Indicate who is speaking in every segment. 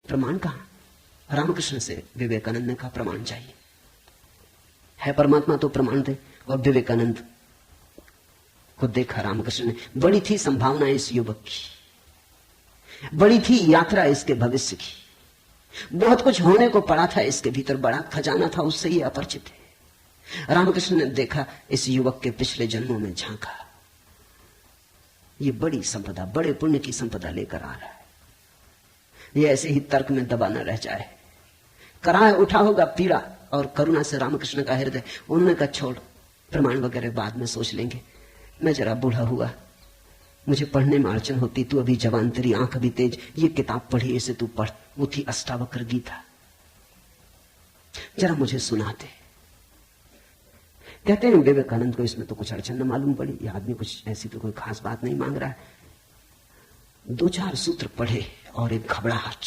Speaker 1: प्रमाण कहां? रामकृष्ण से विवेकानंद ने कहा प्रमाण चाहिए। है परमात्मा तो प्रमाण दे। और विवेकानंद को देखा रामकृष्ण ने। बड़ी थी संभावना इस युवक की, बड़ी थी यात्रा इसके भविष्य की, बहुत कुछ होने को पड़ा था इसके भीतर, बड़ा खजाना था, उससे ये अपरिचित है। रामकृष्ण ने देखा, इस युवक के पिछले जन्मों में झांका, ये बड़ी संपदा, बड़े पुण्य की संपदा लेकर आ रहा है। ये ऐसे ही तर्क में दबा न रह जाए। कराह उठा होगा पीड़ा और करुणा से रामकृष्ण का हृदय। उन्होंने कहा छोड़, प्रमाण वगैरह बाद में सोच लेंगे, मैं जरा बूढ़ा हुआ, मुझे पढ़ने में अड़चन होती, तू अभी जवान, तेरी आंख अभी तेज, ये किताब पढ़ी, इसे तू पढ़। वो थी अष्टावक्र गीता, जरा मुझे सुना दे। कहते हैं विवेकानंद को इसमें तो कुछ अड़चन न मालूम पड़ी, ये आदमी कुछ ऐसी तो कोई खास बात नहीं मांग रहा है। 2-4 सूत्र पढ़े और एक घबराहट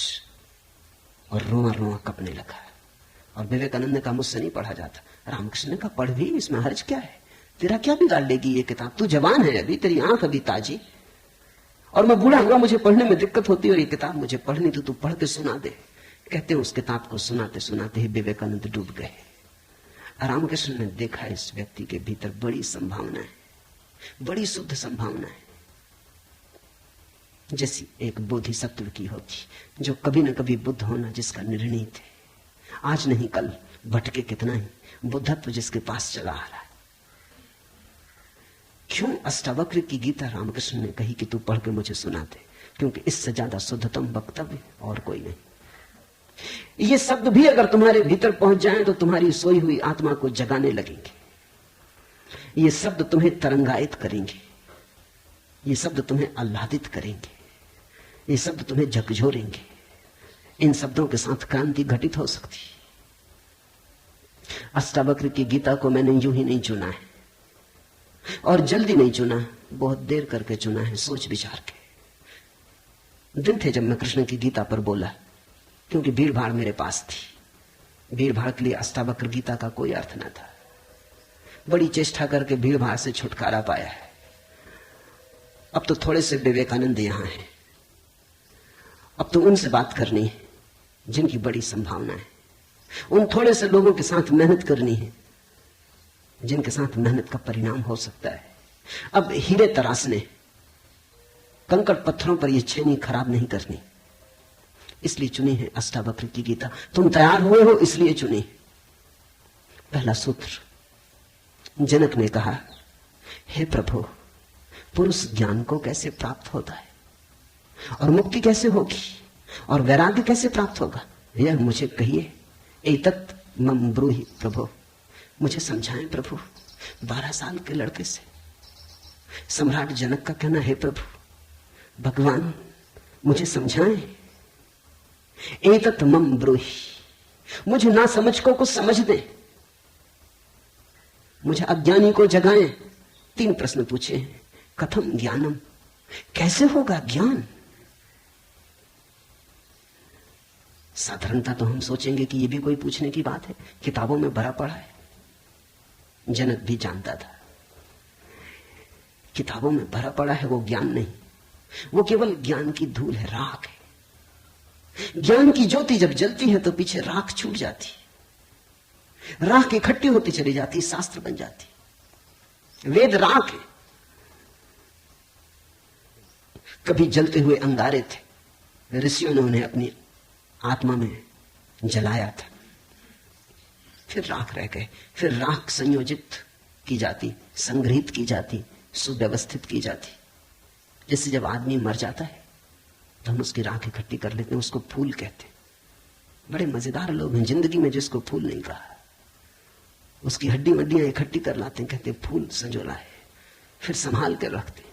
Speaker 1: और रोआ रोआ कपने लगा। और विवेकानंद ने कहा मुझसे नहीं पढ़ा जाता। रामकृष्ण ने कहा पढ़ भी, इसमें हर्ज क्या है, तेरा क्या बिगाड़ लेगी ये किताब, तू जवान है अभी, तेरी आंख अभी ताजी, और मैं बूढ़ा हुआ, मुझे पढ़ने में दिक्कत होती है, और ये किताब मुझे पढ़नी तो तू पढ़ के सुना दे। कहते हैं उस किताब को सुनाते सुनाते ही विवेकानंद डूब गए। रामकृष्ण ने देखा इस व्यक्ति के भीतर बड़ी संभावना है, बड़ी शुद्ध संभावना है, जैसी एक बोधिसत्व की होती, जो कभी न कभी बुद्ध होना जिसका निर्णय थे, आज नहीं कल, भटके कितना ही, बुद्धत्व जिसके पास चला आ रहा है। क्यों अष्टावक्र की गीता रामकृष्ण ने कही कि तू पढ़ के मुझे सुना दे? क्योंकि इससे ज्यादा शुद्धतम वक्तव्य और कोई नहीं। ये शब्द भी अगर तुम्हारे भीतर पहुंच जाएं तो तुम्हारी सोई हुई आत्मा को जगाने लगेंगे। ये शब्द तुम्हें तरंगायित करेंगे, ये शब्द तुम्हें आह्लादित करेंगे, ये शब्द तुम्हें झकझोरेंगे। इन शब्दों के साथ क्रांति घटित हो सकती। अष्टावक्र की गीता को मैंने यूं ही नहीं चुना है, और जल्दी नहीं चुना, बहुत देर करके चुना है, सोच विचार के। दिन थे जब मैं कृष्ण की गीता पर बोला, क्योंकि भीड़ भाड़ मेरे पास थी। भीड़ भाड़ के लिए अष्टावक्र गीता का कोई अर्थ न था। बड़ी चेष्टा करके भीड़ भाड़ से छुटकारा पाया है। अब तो थोड़े से विवेकानंद यहां हैं, अब तो उनसे बात करनी है जिनकी बड़ी संभावना है। उन थोड़े से लोगों के साथ मेहनत करनी है जिनके साथ मेहनत का परिणाम हो सकता है। अब हीरे तराशने, कंकड़ पत्थरों पर यह छेनी खराब नहीं करनी, इसलिए चुनी है अष्टावक्र की गीता। तुम तैयार हुए हो इसलिए चुनी। पहला सूत्र, जनक ने कहा, हे प्रभु, पुरुष ज्ञान को कैसे प्राप्त होता है, और मुक्ति कैसे होगी, और वैराग्य कैसे प्राप्त होगा, यह मुझे कहिए। एतत् मम ब्रूहि प्रभु, मुझे समझाएं प्रभु। 12 साल के लड़के से सम्राट जनक का कहना है, प्रभु भगवान मुझे समझाएं। एतत् मम ब्रूहि, मुझे ना समझ को कुछ समझ दे, मुझे अज्ञानी को जगाएं। 3 प्रश्न पूछे हैं। कथम ज्ञानम, कैसे होगा ज्ञान? साधारणता तो हम सोचेंगे कि यह भी कोई पूछने की बात है, किताबों में भरा पड़ा है। जनक भी जानता था किताबों में भरा पड़ा है वो ज्ञान नहीं, वो केवल ज्ञान की धूल है, राख है। ज्ञान की ज्योति जब जलती है तो पीछे राख छूट जाती, राख इकट्ठी होती चली जाती, शास्त्र बन जाती। वेद राख है। कभी जलते हुए अंगारे थे, ऋषियों ने उन्हें अपनी आत्मा में जलाया था, फिर राख रह गए। फिर राख संयोजित की जाती, संग्रहित की जाती, सुव्यवस्थित की जाती। जैसे जब आदमी मर जाता है तो हम उसकी राख इकट्ठी कर लेते हैं, उसको फूल कहते हैं। बड़े मजेदार लोग हैं जिंदगी में जिसको फूल नहीं कहा। उसकी हड्डी वड्डियां इकट्ठी कर लाते हैं, कहते फूल संजोला है, फिर संभाल कर रखते हैं,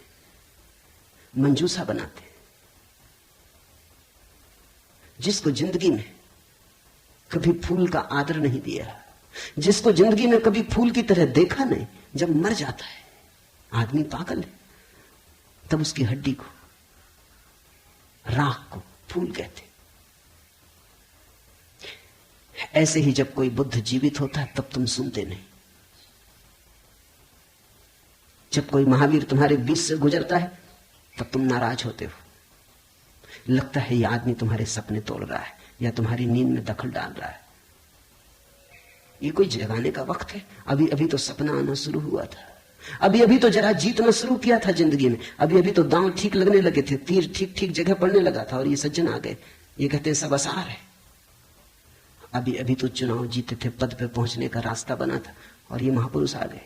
Speaker 1: मंजूसा बनाते हैं। जिसको जिंदगी में कभी फूल का आदर नहीं दिया, जिसको जिंदगी में कभी फूल की तरह देखा नहीं, जब मर जाता है आदमी पागल है, तब उसकी हड्डी को, राख को फूल कहते। ऐसे ही जब कोई बुद्ध जीवित होता है तब तुम सुनते नहीं। जब कोई महावीर तुम्हारे बीच से गुजरता है तब तुम नाराज होते हो। लगता है यह आदमी तुम्हारे सपने तोड़ रहा है या तुम्हारी नींद में दखल डाल रहा है। ये कोई जगाने का वक्त है? अभी अभी तो सपना आना शुरू हुआ था, अभी अभी तो जरा जीतना शुरू किया था जिंदगी में, अभी अभी तो दांव ठीक लगने लगे थे, तीर ठीक ठीक जगह पड़ने लगा था, और ये सज्जन आ गए, ये कहते हैं सब आसार है। अभी अभी तो चुनाव जीते थे, पद पे पहुंचने का रास्ता बना था, और ये महापुरुष आ गए,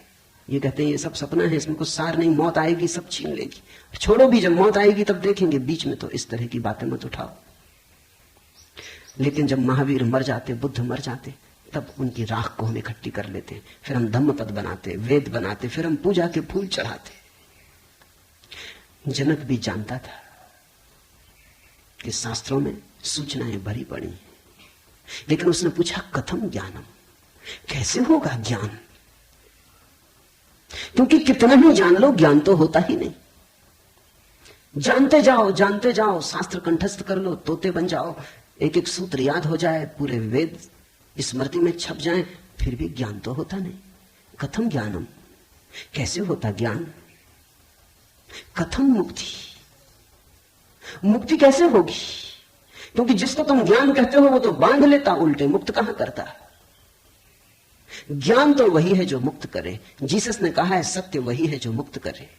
Speaker 1: ये कहते हैं ये सब सपना है, इसमें कुछ सार नहीं, मौत आएगी सब छीन लेगी। छोड़ो भी, जब मौत आएगी तब देखेंगे, बीच में तो इस तरह की बातें मत उठाओ। लेकिन जब महावीर मर जाते, बुद्ध मर जाते, तब उनकी राख को हम इकट्ठी कर लेते, फिर हम धम्मपद बनाते, वेद बनाते, फिर हम पूजा के फूल चढ़ाते। जनक भी जानता था कि शास्त्रों में सूचनाएं भरी पड़ी, लेकिन उसने पूछा कथम ज्ञानम, कैसे होगा ज्ञान? क्योंकि कितना ही जान लो ज्ञान तो होता ही नहीं। जानते जाओ, शास्त्र कंठस्थ कर लो, तोते बन जाओ, एक एक सूत्र याद हो जाए, पूरे वेद स्मृति में छप जाए, फिर भी ज्ञान तो होता नहीं। कथम ज्ञानम, कैसे होता ज्ञान? कथम मुक्ति, मुक्ति कैसे होगी? क्योंकि जिसको तुम ज्ञान कहते हो वो तो बांध लेता उल्टे, मुक्त कहां करता? ज्ञान तो वही है जो मुक्त करे। जीसस ने कहा है सत्य वही है जो मुक्त करे,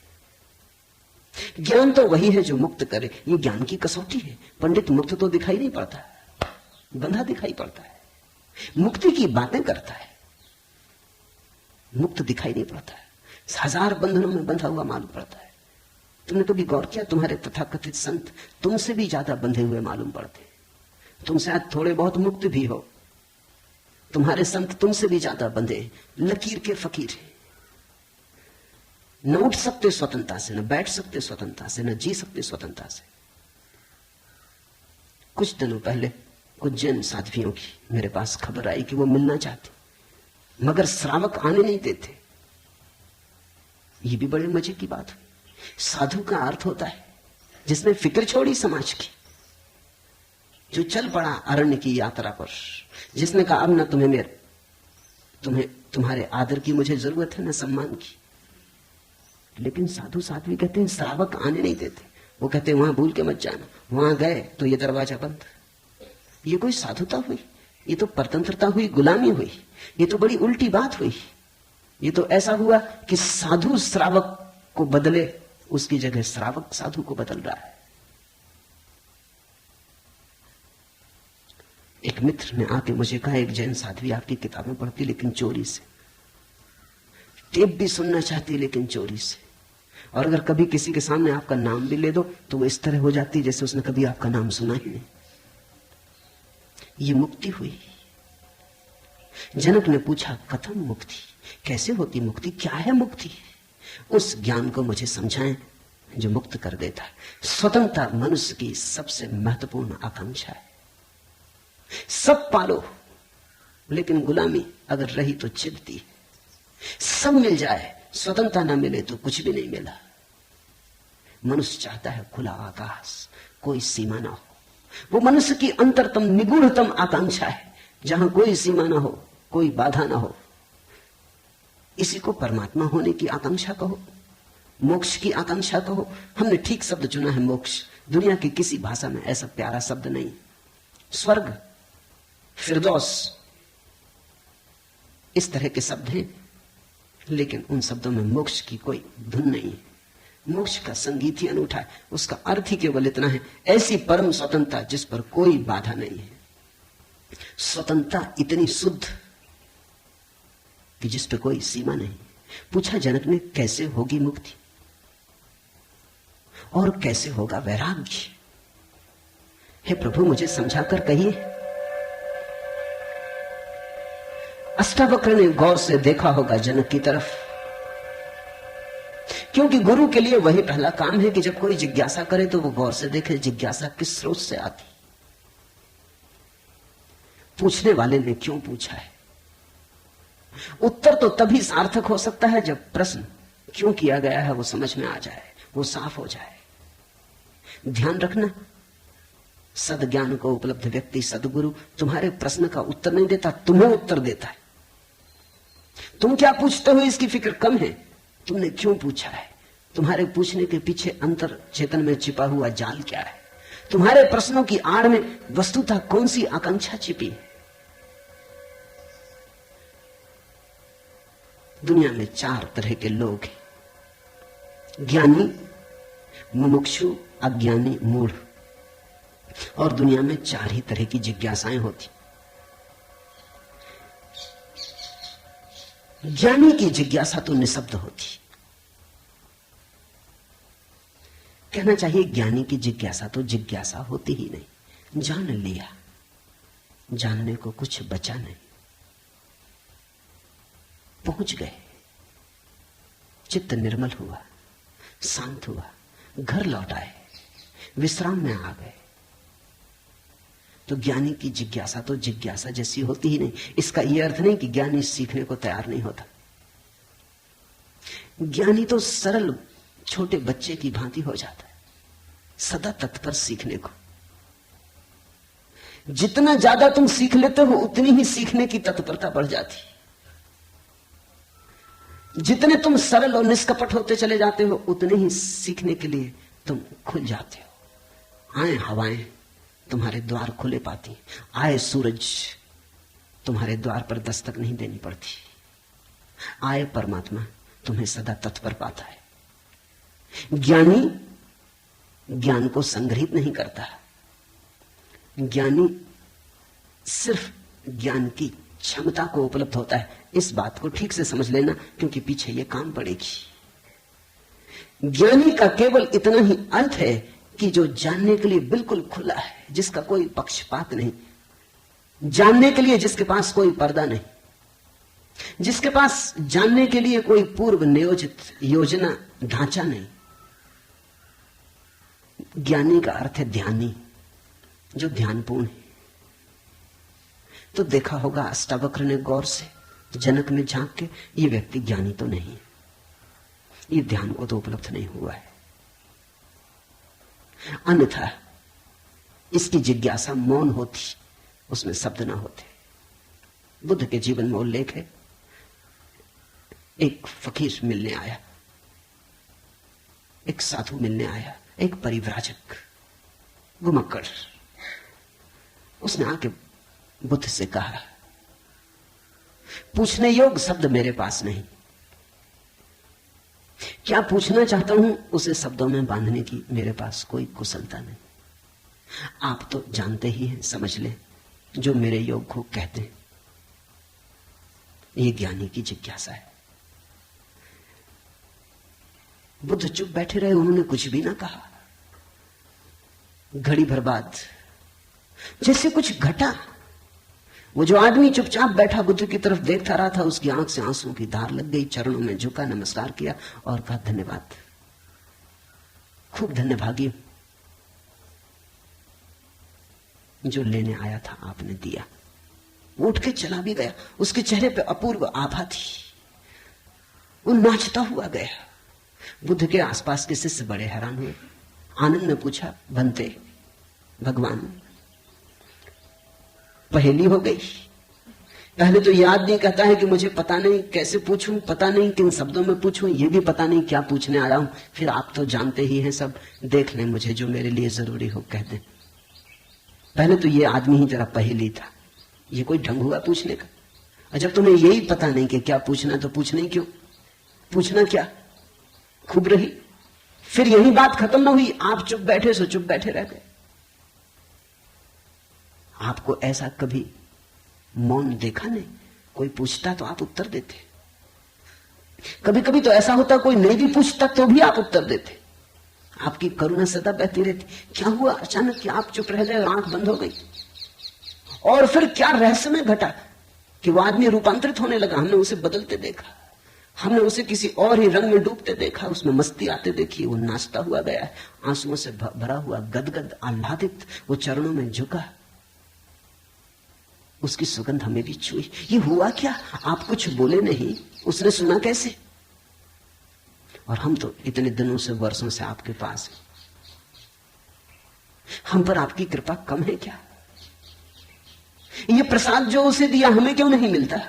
Speaker 1: ज्ञान तो वही है जो मुक्त करे। ये ज्ञान की कसौटी है। पंडित मुक्त तो दिखाई नहीं पड़ता, बंधा दिखाई पड़ता है, मुक्ति की बातें करता है, मुक्त दिखाई नहीं पड़ता है, हजार बंधनों में बंधा हुआ मालूम पड़ता है। तुमने कभी गौर किया, तुम्हारे तथाकथित संत तुमसे भी ज्यादा बंधे हुए मालूम पड़ते। तुम शायद थोड़े बहुत मुक्त भी हो, तुम्हारे संत तुमसे भी ज्यादा बंधे, लकीर के फकीर हैं। न उठ सकते स्वतंत्रता से, न बैठ सकते स्वतंत्रता से, न जी सकते स्वतंत्रता से। कुछ दिनों पहले कुछ जैन साध्वियों की मेरे पास खबर आई कि वो मिलना चाहते, मगर श्रावक आने नहीं देते। ये भी बड़े मजे की बात हुई। साधु का अर्थ होता है जिसने फिक्र छोड़ी समाज की, जो चल पड़ा अरण्य की यात्रा पर, जिसने कहा अब ना तुम्हारे आदर की मुझे जरूरत है, ना सम्मान की। लेकिन साधु साध्वी कहते हैं श्रावक आने नहीं देते। वो कहते हैं वहां भूल के मत जाना, वहां गए तो ये दरवाजा बंद। ये कोई साधुता हुई? ये तो परतंत्रता हुई, गुलामी हुई। ये तो बड़ी उल्टी बात हुई। ये तो ऐसा हुआ कि साधु श्रावक को बदले, उसकी जगह श्रावक साधु को बदल रहा है। एक मित्र ने आके मुझे कहा, एक जैन साध्वी आपकी किताबें पढ़ती लेकिन चोरी से, टेप भी सुनना चाहती लेकिन चोरी से, और अगर कभी किसी के सामने आपका नाम भी ले दो तो वो इस तरह हो जाती जैसे उसने कभी आपका नाम सुना ही नहीं। ये मुक्ति हुई। जनक ने पूछा कथम मुक्ति, कैसे होती मुक्ति, क्या है मुक्ति? उस ज्ञान को मुझे समझाएं जो मुक्त कर देता है। स्वतंत्रता मनुष्य की सबसे महत्वपूर्ण आकांक्षा है। सब पालो लेकिन गुलामी अगर रही तो चिढ़ती है। सब मिल जाए, स्वतंत्रता ना मिले तो कुछ भी नहीं मिला। मनुष्य चाहता है खुला आकाश, कोई सीमा ना हो। वो मनुष्य की अंतरतम निगूढ़तम आकांक्षा है, जहां कोई सीमा ना हो, कोई बाधा ना हो। इसी को परमात्मा होने की आकांक्षा कहो, मोक्ष की आकांक्षा कहो। हमने ठीक शब्द चुना है, मोक्ष। दुनिया की किसी भाषा में ऐसा प्यारा शब्द नहीं। स्वर्ग, फिरदौस, इस तरह के शब्द हैं, लेकिन उन शब्दों में मोक्ष की कोई धुन नहीं है। मोक्ष का संगीत ही अनूठा है। उसका अर्थ ही केवल इतना है, ऐसी परम स्वतंत्रता जिस पर कोई बाधा नहीं है। स्वतंत्रता इतनी शुद्ध कि जिस पर कोई सीमा नहीं। पूछा जनक ने कैसे होगी मुक्ति और कैसे होगा वैराग्य? हे प्रभु मुझे समझाकर कहिए। अष्टावक्र ने गौर से देखा होगा जनक की तरफ, क्योंकि गुरु के लिए वही पहला काम है कि जब कोई जिज्ञासा करे तो वो गौर से देखे जिज्ञासा किस स्रोत से आती, पूछने वाले ने क्यों पूछा है। उत्तर तो तभी सार्थक हो सकता है जब प्रश्न क्यों किया गया है वो समझ में आ जाए, वो साफ हो जाए। ध्यान रखना, सद्ज्ञान को उपलब्ध व्यक्ति सद्गुरु तुम्हारे प्रश्न का उत्तर नहीं देता, तुम्हें उत्तर देता है। तुम क्या पूछते हो इसकी फिक्र कम है, तुमने क्यों पूछा है, तुम्हारे पूछने के पीछे अंतर चेतन में छिपा हुआ जाल क्या है। तुम्हारे प्रश्नों की आड़ में वस्तुतः कौन सी आकांक्षा छिपी है? दुनिया में 4 तरह के लोग हैं, ज्ञानी, मुमुक्षु, अज्ञानी, मूढ़। और दुनिया में 4 ही तरह की जिज्ञासाएं होती। ज्ञानी की जिज्ञासा तो निशब्द होती। कहना चाहिए ज्ञानी की जिज्ञासा तो जिज्ञासा होती ही नहीं। जान लिया, जानने को कुछ बचा नहीं, पहुंच गए, चित्त निर्मल हुआ, शांत हुआ, घर लौट आए, विश्राम में आ गए। तो ज्ञानी की जिज्ञासा तो जिज्ञासा जैसी होती ही नहीं। इसका यह अर्थ नहीं कि ज्ञानी सीखने को तैयार नहीं होता। ज्ञानी तो सरल छोटे बच्चे की भांति हो जाता है, सदा तत्पर सीखने को। जितना ज्यादा तुम सीख लेते हो उतनी ही सीखने की तत्परता बढ़ जाती। जितने तुम सरल और निष्कपट होते चले जाते हो उतने ही सीखने के लिए तुम खुल जाते हो। आए हवाएं तुम्हारे द्वार खुले पाती, आए सूरज तुम्हारे द्वार पर दस्तक नहीं देनी पड़ती, आए परमात्मा तुम्हें सदा तत्पर पाता है। ज्ञानी ज्ञान को संग्रहित नहीं करता। ज्ञानी सिर्फ ज्ञान की क्षमता को उपलब्ध होता है। इस बात को ठीक से समझ लेना, क्योंकि पीछे यह काम पड़ेगी। ज्ञानी का केवल इतना ही अर्थ है कि जो जानने के लिए बिल्कुल खुला है, जिसका कोई पक्षपात नहीं, जानने के लिए जिसके पास कोई पर्दा नहीं, जिसके पास जानने के लिए कोई पूर्व नियोजित योजना ढांचा नहीं। ज्ञानी का अर्थ है ध्यानी, जो ध्यानपूर्ण है। तो देखा होगा अष्टावक्र ने गौर से जनक में झांक के, ये व्यक्ति ज्ञानी तो नहीं है, ये ध्यान को तो उपलब्ध नहीं हुआ है। अन्यथा इसकी जिज्ञासा मौन होती, उसमें शब्द ना होते। बुद्ध के जीवन में उल्लेख है, एक फकीर मिलने आया, एक साधु मिलने आया, एक परिव्राजक घुमक्कड़। उसने आके बुद्ध से कहा, पूछने योग्य शब्द मेरे पास नहीं, क्या पूछना चाहता हूं उसे शब्दों में बांधने की मेरे पास कोई कुशलता नहीं। आप तो जानते ही हैं, समझ ले, जो मेरे योग को कहते हैं। ये ज्ञानी की जिज्ञासा है। बुद्ध चुप बैठे रहे, उन्होंने कुछ भी ना कहा। घड़ी भर बाद जैसे कुछ घटा। वो जो आदमी चुपचाप बैठा बुद्ध की तरफ देखता रहा था, उसकी आंख से आंसुओं की धार लग गई। चरणों में झुका, नमस्कार किया और कहा, धन्यवाद, खूब धन्यभागी, जो लेने आया था आपने दिया। वो उठ के चला भी गया। उसके चेहरे पे अपूर्व आभा थी, वो नाचता हुआ गया। बुद्ध के आसपास के शिष्य बड़े हैरान हुए, आनंद में पूछा, बनते भगवान, पहेली हो गई। पहले तो ये आदमी कहता है कि मुझे पता नहीं कैसे पूछूं, पता नहीं किन शब्दों में पूछूं, ये भी पता नहीं क्या पूछने आया हूं। फिर आप तो जानते ही हैं सब, देख लें मुझे जो मेरे लिए जरूरी हो कह दें। पहले तो ये आदमी ही जरा पहेली था, ये कोई ढंग हुआ पूछने का? और जब तुम्हें यही पता नहीं कि क्या पूछना, तो पूछना ही क्यों? पूछना क्या? खूब रही। फिर यही बात खत्म न हुई, आप चुप बैठे सो चुप बैठे रह गए। आपको ऐसा कभी मौन देखा नहीं? कोई पूछता तो आप उत्तर देते। कभी कभी तो ऐसा होता कोई नहीं भी पूछता तो भी आप उत्तर देते। आपकी करुणा सदा बहती रहती। क्या हुआ अचानक कि आप चुप रह गए और आंख बंद हो गई? और फिर क्या रहस्यमय घटा कि वो आदमी रूपांतरित होने लगा। हमने उसे बदलते देखा, हमने उसे किसी और ही रंग में डूबते देखा, उसमें मस्ती आते देखी। वो नाचता हुआ गया, आंसुओं से भरा हुआ, गदगद आह्लादित, वो चरणों में झुका, उसकी सुगंध हमें भी छुई। ये हुआ क्या? आप कुछ बोले नहीं, उसने सुना कैसे? और हम तो इतने दिनों से, वर्षों से आपके पास हैं, हम पर आपकी कृपा कम है क्या? ये प्रसाद जो उसे दिया हमें क्यों नहीं मिलता?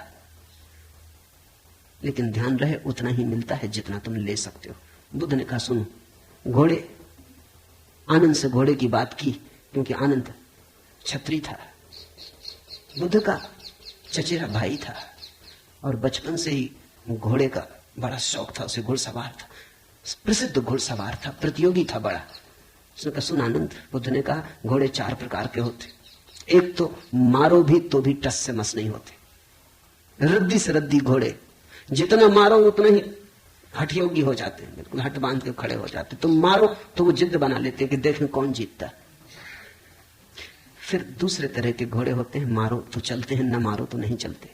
Speaker 1: लेकिन ध्यान रहे, उतना ही मिलता है जितना तुम ले सकते हो। बुद्ध ने कहा, सुनो, घोड़े आनंद से घोड़े की बात की क्योंकि आनंद छत्री था, बुद्ध का चचेरा भाई था और बचपन से ही घोड़े का बड़ा शौक था। उसे घुड़सवार था, प्रसिद्ध घुड़सवार था, प्रतियोगी था बड़ा। उसने कहा सुन आनंद, बुद्ध ने कहा घोड़े 4 प्रकार के होते, एक तो मारो भी तो भी टस से मस नहीं होते, रद्दी से रद्दी घोड़े, जितना मारो उतना ही हठ योगी हो जाते हैं, बिल्कुल हट बांध के खड़े हो जाते। तुम मारो तो वो जिद बना लेते हैं कि देखें कौन जीतता। फिर दूसरे तरह के घोड़े होते हैं, मारो तो चलते हैं, न मारो तो नहीं चलते,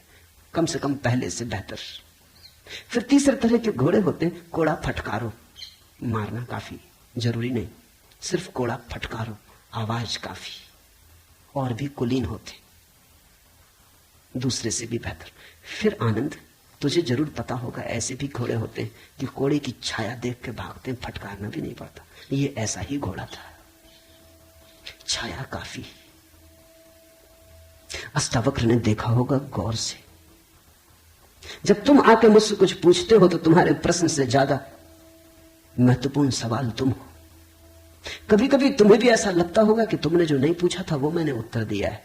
Speaker 1: कम से कम पहले से बेहतर। फिर तीसरे तरह के घोड़े होते हैं, कोड़ा फटकारो, मारना काफी जरूरी नहीं, सिर्फ कोड़ा फटकारो, आवाज काफी, और भी कुलीन होते, दूसरे से भी बेहतर। फिर आनंद, तुझे जरूर पता होगा ऐसे भी घोड़े होते हैं कि कोड़े की छाया देख के भागते हैं, फटकारना भी नहीं पड़ता। ये ऐसा ही घोड़ा था, छाया काफी। अष्टावक्र ने देखा होगा गौर से, जब तुम आके मुझसे कुछ पूछते हो तो तुम्हारे प्रश्न से ज्यादा महत्वपूर्ण सवाल तुम हो। कभी कभी तुम्हें भी ऐसा लगता होगा कि तुमने जो नहीं पूछा था वो मैंने उत्तर दिया है,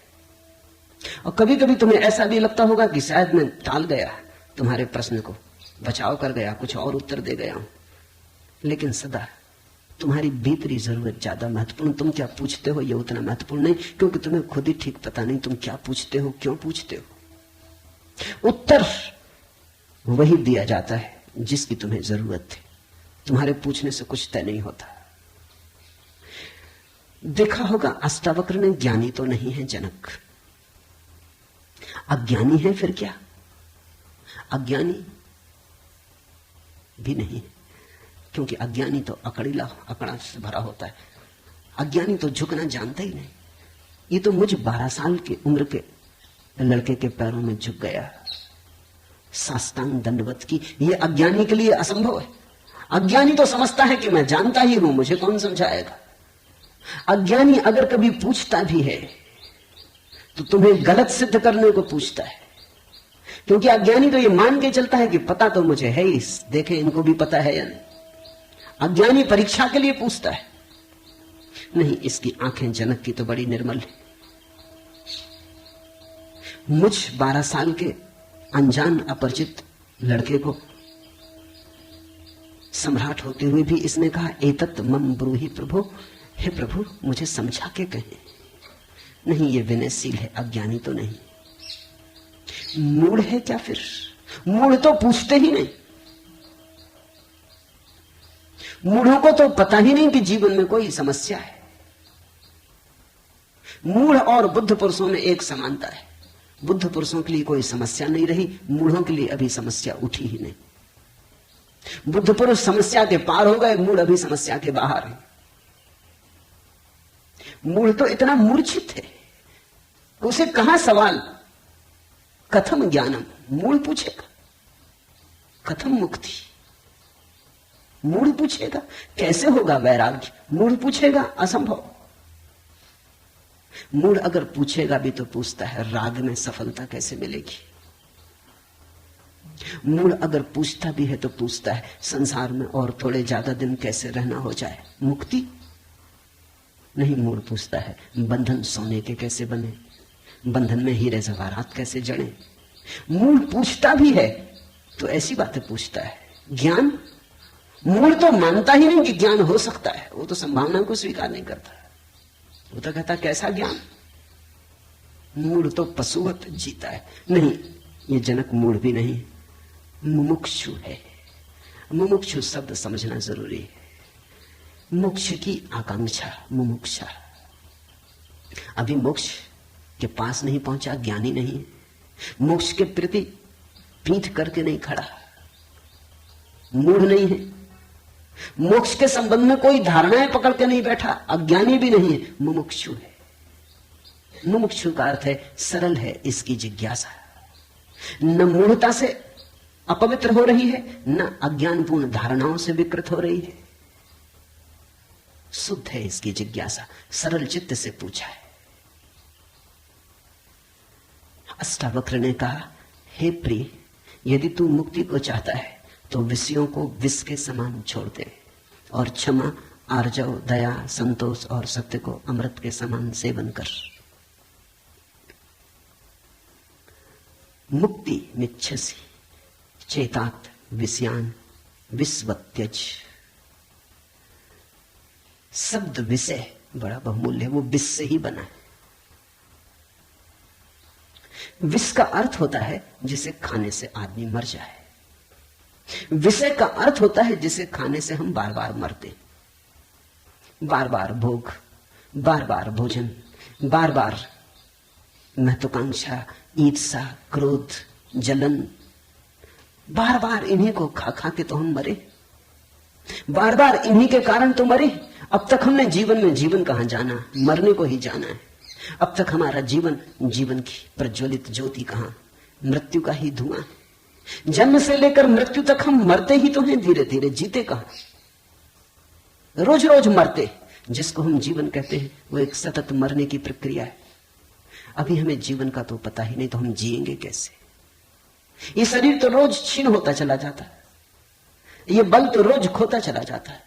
Speaker 1: और कभी कभी तुम्हें ऐसा भी लगता होगा कि शायद मैं टाल गया तुम्हारे प्रश्न को, बचाव कर गया, कुछ और उत्तर दे गया हूं। लेकिन सदा तुम्हारी भीतरी जरूरत ज्यादा महत्वपूर्ण। तुम क्या पूछते हो ये उतना महत्वपूर्ण नहीं, क्योंकि तुम्हें खुद ही ठीक पता नहीं तुम क्या पूछते हो, क्यों पूछते हो। उत्तर वही दिया जाता है जिसकी तुम्हें जरूरत है, तुम्हारे पूछने से कुछ तय नहीं होता। देखा होगा अष्टावक्र ने ज्ञानी तो नहीं है जनक, अज्ञानी है, फिर क्या, अज्ञानी भी नहीं, क्योंकि अज्ञानी तो अकड़ीला अकड़ा से भरा होता है, अज्ञानी तो झुकना जानता ही नहीं। ये तो मुझ 12 साल की उम्र के लड़के के पैरों में झुक गया, साष्टांग दंडवत की। ये अज्ञानी के लिए असंभव है। अज्ञानी तो समझता है कि मैं जानता ही हूं, मुझे कौन समझाएगा। अज्ञानी अगर कभी पूछता भी है तो तुम्हें गलत सिद्ध करने को पूछता है, क्योंकि अज्ञानी तो ये मान के चलता है कि पता तो मुझे है ही, देखे इनको भी पता है या नहीं। अज्ञानी परीक्षा के लिए पूछता है। नहीं, इसकी आंखें जनक की तो बड़ी निर्मल है। मुझ 12 साल के अनजान अपरिचित लड़के को सम्राट होते हुए भी इसने कहा एतत् मम ब्रूहि प्रभु, हे प्रभु मुझे समझा के कहें। नहीं, ये विनयशील है, अज्ञानी तो नहीं। मूढ़ है क्या फिर? मूढ़ तो पूछते ही नहीं। मूढ़ों को तो पता ही नहीं कि जीवन में कोई समस्या है। मूढ़ और बुद्ध पुरुषों में एक समानता है, बुद्ध पुरुषों के लिए कोई समस्या नहीं रही, मूढ़ों के लिए अभी समस्या उठी ही नहीं। बुद्ध पुरुष समस्या के पार हो गए, मूढ़ अभी समस्या के बाहर है। मूढ़ तो इतना मूर्छित है, उसे कहां सवाल, कथम ज्ञानम, मूढ़ पूछेगा कथम मुक्ति, मूढ़ पूछेगा कैसे होगा वैराग्य, मूढ़ पूछेगा असंभव। मूढ़ अगर पूछेगा भी तो पूछता है राग में सफलता कैसे मिलेगी। मूढ़ अगर पूछता भी है तो पूछता है संसार में और थोड़े ज्यादा दिन कैसे रहना हो जाए, मुक्ति नहीं। मूढ़ पूछता है बंधन सोने के कैसे बने, बंधन में हीरे जवाहरात कैसे जड़े। मूढ़ पूछता भी है तो ऐसी बातें पूछता है। ज्ञान, मूढ़ तो मानता ही नहीं कि ज्ञान हो सकता है, वो तो संभावना को स्वीकार नहीं करता, वो तो कहता कैसा ज्ञान। मूढ़ तो पशुवत जीता है। नहीं, ये जनक मूढ़ भी नहीं, मुमुक्षु है। मुमुक्षु शब्द समझना जरूरी है। मोक्ष की आकांक्षा, मुमुक्षा। अभी मोक्ष के पास नहीं पहुंचा, ज्ञानी नहीं है। मोक्ष के प्रति पीठ करके नहीं खड़ा, मूढ़ नहीं है। मोक्ष के संबंध में कोई धारणाएं पकड़ के नहीं बैठा, अज्ञानी भी नहीं है, मुमुक्षु है। मुमुक्षु का अर्थ है सरल है इसकी जिज्ञासा, न मूढ़ता से अपवित्र हो रही है, न अज्ञानपूर्ण धारणाओं से विकृत हो रही है। शुद्ध है इसकी जिज्ञासा, सरल चित्त से पूछा है। अष्टावक्र ने कहा हे प्रिय, यदि तू मुक्ति को चाहता है तो विषयों को विष के समान छोड़ दे और क्षमा आर्जव, दया, संतोष और सत्य को अमृत के समान सेवन कर। मुक्ति मिच्छसि चेतात विषयान विस्वत्यज। शब्द विषय बड़ा बहुमूल्य है, वो विष से ही बना है। विष का अर्थ होता है जिसे खाने से आदमी मर जाए। विषय का अर्थ होता है जिसे खाने से हम बार बार मरते, बार बार भोग, बार बार भोजन, बार बार महत्वाकांक्षा, ईर्ष्या, क्रोध, जलन, बार बार इन्हीं को खा खा के तो हम मरे, बार बार इन्हीं के कारण तो मरे। अब तक हमने जीवन में जीवन कहां जाना, मरने को ही जाना है। अब तक हमारा जीवन, जीवन की प्रज्वलित ज्योति कहां, मृत्यु का ही धुआं। जन्म से लेकर मृत्यु तक हम मरते ही तो हैं, धीरे धीरे जीते कहां, रोज रोज मरते। जिसको हम जीवन कहते हैं वो एक सतत मरने की प्रक्रिया है। अभी हमें जीवन का तो पता ही नहीं, तो हम जिएंगे कैसे? ये शरीर तो रोज क्षीण होता चला जाता है, ये बल तो रोज खोता चला जाता है,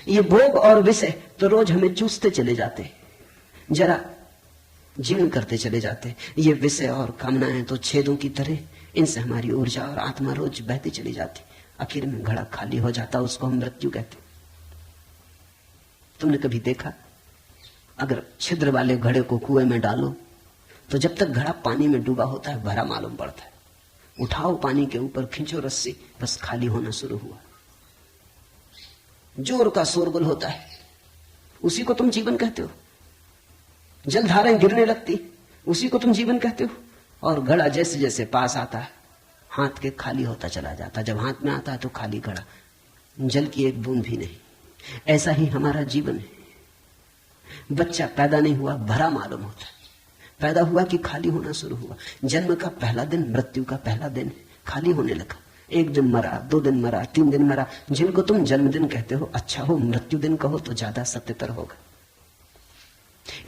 Speaker 1: ये भोग और विषय तो रोज हमें चूसते चले जाते, जरा जीर्ण करते चले जाते। ये विषय और कामनाएं तो छेदों की तरह, इनसे हमारी ऊर्जा और आत्मा रोज बहती चली जाती। आखिर में घड़ा खाली हो जाता, उसको हम मृत्यु कहते। तुमने कभी देखा, अगर छिद्र वाले घड़े को कुएं में डालो तो जब तक घड़ा पानी में डूबा होता है भरा मालूम पड़ता है। उठाओ पानी के ऊपर, खींचो रस्सी, बस खाली होना शुरू हुआ। जोर का शोरगुल होता है, उसी को तुम जीवन कहते हो। जलधाराएं गिरने लगती, उसी को तुम जीवन कहते हो। और घड़ा जैसे जैसे पास आता है, हाथ के खाली होता चला जाता। जब हाथ में आता है तो खाली घड़ा, जल की एक बूंद भी नहीं। ऐसा ही हमारा जीवन है। बच्चा पैदा नहीं हुआ, भरा मालूम होता है। पैदा हुआ कि खाली होना शुरू हुआ। जन्म का पहला दिन मृत्यु का पहला दिन, खाली होने लगा। एक दिन मरा, 2 दिन मरा, 3 दिन मरा। जिनको तुम जन्मदिन कहते हो, अच्छा हो मृत्यु दिन कहो तो ज्यादा सत्यतर होगा।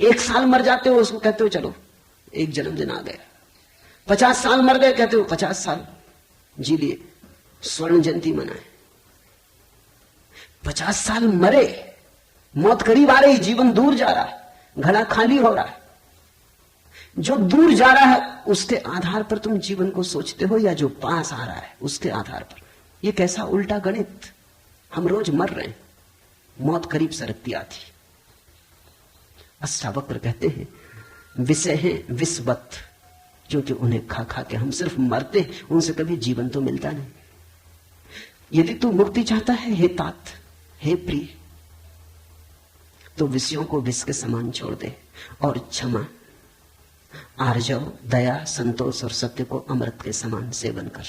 Speaker 1: 1 साल मर जाते हो, उसको कहते हो चलो एक जन्मदिन आ गया। 50 साल मर गए, कहते हो 50 साल जी लिए, स्वर्ण जयंती मनाए। 50 साल मरे, मौत करीब आ रही, जीवन दूर जा रहा है, घड़ा खाली हो रहा है। जो दूर जा रहा है उसके आधार पर तुम जीवन को सोचते हो, या जो पास आ रहा है उसके आधार पर? यह कैसा उल्टा गणित! हम रोज मर रहे हैं, मौत करीब सरकती आती। अष्टावक्र कहते हैं विषय हैं विषवत, क्योंकि उन्हें खा खा के हम सिर्फ मरते, उनसे कभी जीवन तो मिलता नहीं। यदि तू मुक्ति चाहता है हे तात, हे प्रिय, तो विषयों को विष के समान छोड़ दे और क्षमा, आर्जव, दया, संतोष और सत्य को अमृत के समान सेवन कर।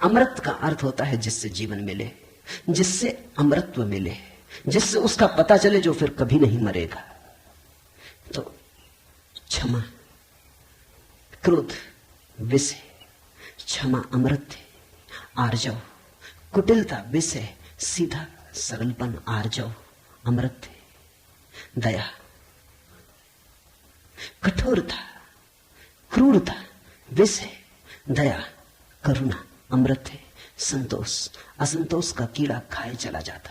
Speaker 1: अमृत का अर्थ होता है जिससे जीवन मिले, जिससे अमृतत्व मिले, जिससे उसका पता चले जो फिर कभी नहीं मरेगा। तो क्षमा, क्रोध विष है, क्षमा अमृत है। आर्जव, कुटिलता विष है, सीधा सरलपन आर्जव अमृत है। दया, कठोरता, क्रूरता विष है, दया करुणा अमृत है। संतोष, असंतोष का कीड़ा खाए चला जाता।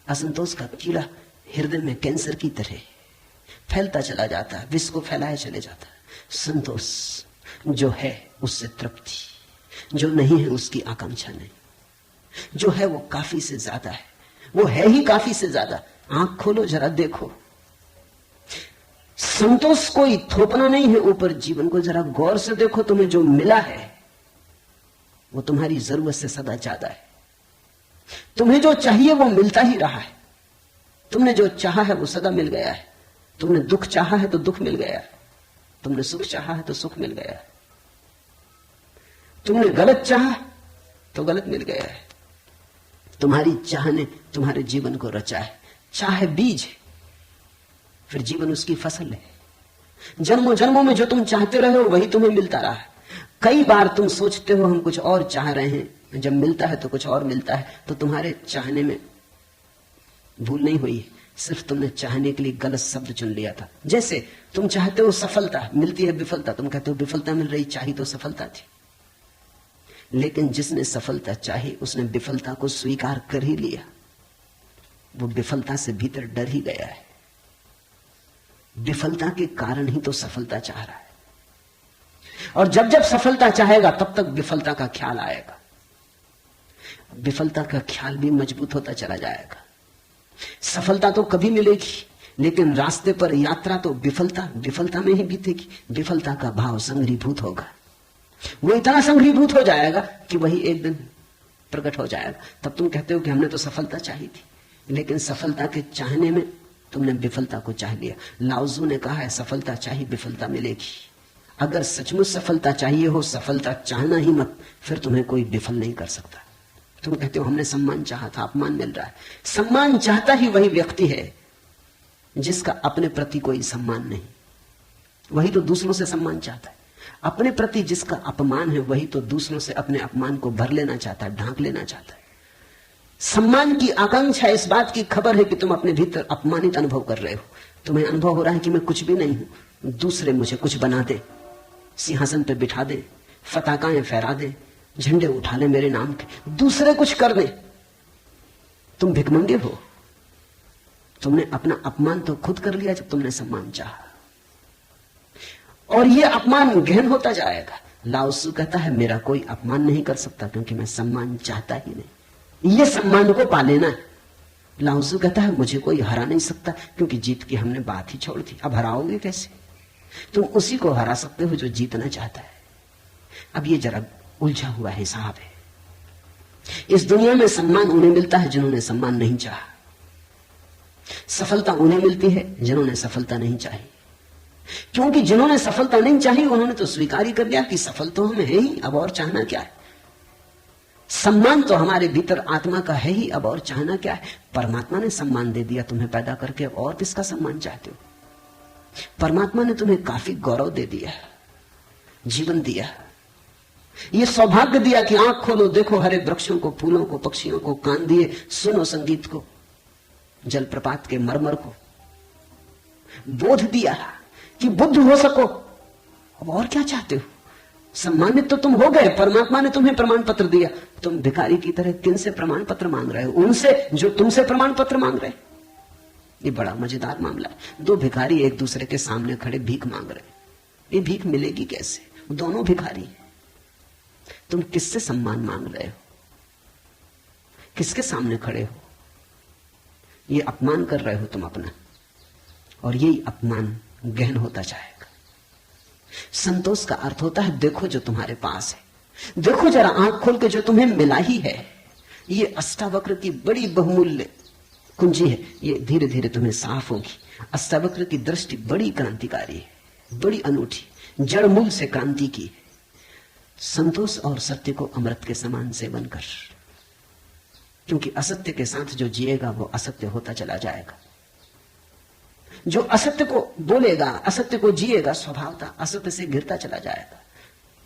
Speaker 1: असंतोष का कीड़ा हृदय में कैंसर की तरह फैलता चला जाता है, विष को फैलाए चले जाता है। संतोष, जो है उससे तृप्ति, जो नहीं है उसकी आकांक्षा नहीं, जो है वो काफी से ज्यादा है, वो है ही काफी से ज्यादा। आंख खोलो जरा देखो, संतोष कोई थोपना नहीं है ऊपर जीवन को, जरा गौर से देखो, तुम्हें जो मिला है वो तुम्हारी जरूरत से सदा ज्यादा है। तुम्हें जो चाहिए वो मिलता ही रहा है। तुमने जो चाहा है वो सदा मिल गया है। तुमने दुख चाहा है तो दुख मिल गया है, तुमने सुख चाहा है तो सुख मिल गया है, तुमने गलत चाहा तो गलत मिल गया है। तुम्हारी चाह ने तुम्हारे जीवन को रचा है। चाह बीज है, फिर जीवन उसकी फसल है। जन्मों जन्मों में जो तुम चाहते रहे हो वही तुम्हें मिलता रहा है। कई बार तुम सोचते हो हम कुछ और चाह रहे हैं, जब मिलता है तो कुछ और मिलता है। तो तुम्हारे चाहने में भूल नहीं हुई, सिर्फ तुमने चाहने के लिए गलत शब्द चुन लिया था। जैसे तुम चाहते हो सफलता, मिलती है विफलता, तुम कहते हो विफलता मिल रही, चाही तो सफलता थी। लेकिन जिसने सफलता चाही उसने विफलता को स्वीकार कर ही लिया। वो विफलता से भीतर डर ही गया है। विफलता के कारण ही तो सफलता चाह रहा है, और जब जब सफलता चाहेगा तब तक विफलता का ख्याल आएगा। विफलता का ख्याल भी मजबूत होता चला जाएगा। सफलता तो कभी मिलेगी, लेकिन रास्ते पर यात्रा तो विफलता में ही बीतेगी। विफलता का भाव संघरीभूत होगा, वो इतना संघरीभूत हो जाएगा कि वही एक दिन प्रकट हो जाएगा। तब तुम कहते हो कि हमने तो सफलता चाही थी, लेकिन सफलता के चाहने में तुमने विफलता को चाह लिया। लाओजू ने कहा है, सफलता चाहिए विफलता मिलेगी। अगर सचमुच सफलता चाहिए हो, सफलता चाहना ही मत, फिर तुम्हें कोई विफल नहीं कर सकता। तुम कहते हो हमने सम्मान चाहा था, अपमान मिल रहा है। सम्मान चाहता ही वही व्यक्ति है जिसका अपने प्रति कोई सम्मान नहीं, वही तो दूसरों से सम्मान चाहता है। अपने प्रति जिसका अपमान है, वही तो दूसरों से अपने अपमान को भर लेना चाहता है, ढांक लेना चाहता है। सम्मान की आकांक्षा इस बात की खबर है कि तुम अपने भीतर अपमानित अनुभव कर रहे हो। तुम्हें अनुभव हो रहा है कि मैं कुछ भी नहीं हूं, दूसरे मुझे कुछ बना दे, सिंहासन पे बिठा दे, पताकाएं फहरा दे, झंडे उठा ले मेरे नाम के, दूसरे कुछ कर दे। तुम भिखमंगे हो। तुमने अपना अपमान तो खुद कर लिया जब तुमने सम्मान चाहा, और यह अपमान गहन होता जाएगा। लाओसू कहता है मेरा कोई अपमान नहीं कर सकता, क्योंकि मैं सम्मान चाहता ही नहीं। यह सम्मान को पा लेना है। लाओसू कहता है मुझे कोई हरा नहीं सकता, क्योंकि जीत की हमने बात ही छोड़ दी। अब हराओगे कैसे? तुम उसी को हरा सकते हो जो जीतना चाहता है। अब ये जरा उलझा हुआ हिसाब है। इस दुनिया में सम्मान उन्हें मिलता है जिन्होंने सम्मान नहीं चाहा, सफलता उन्हें मिलती है जिन्होंने सफलता नहीं चाही। क्योंकि जिन्होंने सफलता नहीं चाही उन्होंने तो स्वीकार ही कर लिया कि सफल तो हमें है ही, अब और चाहना क्या है। सम्मान तो हमारे भीतर आत्मा का है ही, अब और चाहना क्या है। परमात्मा ने सम्मान दे दिया तुम्हें पैदा करके, और किसका सम्मान चाहते हो? परमात्मा ने तुम्हें काफी गौरव दे दिया, जीवन दिया, ये सौभाग्य दिया कि आंख खोलो, देखो हरे वृक्षों को, फूलों को, पक्षियों को, कान दिए, सुनो संगीत को, जलप्रपात के मरमर को, बोध दिया कि बुद्ध हो सको। अब और क्या चाहते हो? सम्मानित तो तुम हो गए, परमात्मा ने तुम्हें प्रमाण पत्र दिया। तुम भिखारी की तरह किन से प्रमाण पत्र मांग रहे हो? उनसे जो तुमसे प्रमाण पत्र मांग रहे। ये बड़ा मजेदार मामला है। दो भिखारी एक दूसरे के सामने खड़े भीख मांग रहे, ये भीख मिलेगी कैसे? दोनों भिखारी। तुम किससे सम्मान मांग रहे हो? किसके सामने खड़े हो? ये अपमान कर रहे हो तुम अपना, और यही अपमान गहन होता जाएगा। संतोष का अर्थ होता है देखो जो तुम्हारे पास है, देखो जरा आंख खोल के जो तुम्हें मिला ही है। ये अष्टावक्र की बड़ी बहुमूल्य कुंजी है, ये धीरे धीरे तुम्हें साफ होगी। अष्टावक्र की दृष्टि बड़ी क्रांतिकारी है, बड़ी अनूठी, जड़ मूल से क्रांति की। संतोष और सत्य को अमृत के समान सेवन कर, क्योंकि असत्य के साथ जो जिएगा वो असत्य होता चला जाएगा। जो असत्य को बोलेगा, असत्य को जिएगा, स्वभावतः असत्य से गिरता चला जाएगा।